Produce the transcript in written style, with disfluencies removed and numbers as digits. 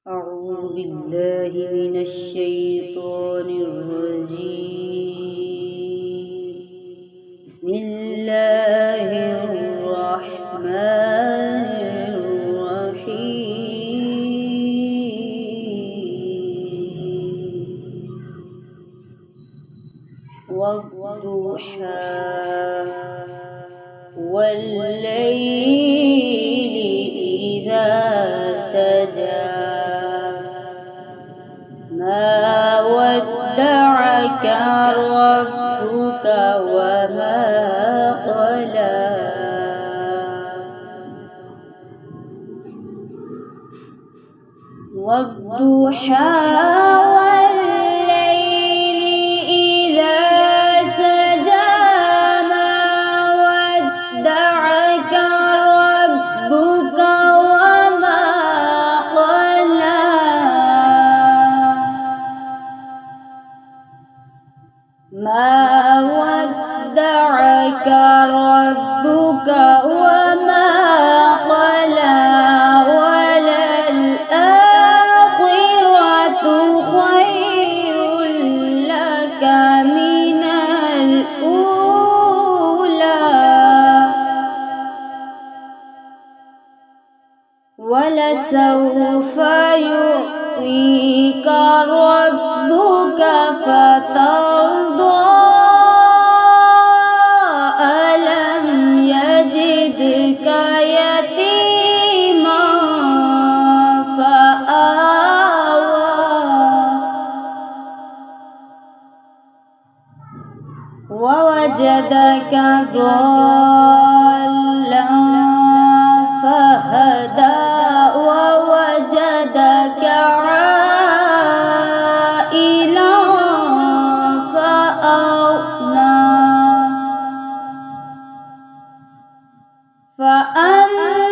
أعوذ بالله من الشيطان الرجيم. بسم الله الرحمن الرحيم. والضحى والليل إذا سجى ما ودعك ربك وما قلى والضحى والليل إذا سجى ما ودعك ربك وما قلى ما ودعك ربك وما قلى وللآخرة خير لك من الأولى ولسوف يعطيك ربك فترضى ألم يجدك يتيما فآوى ووجدك ضالا فهدى ووجدك عائلا فأغنى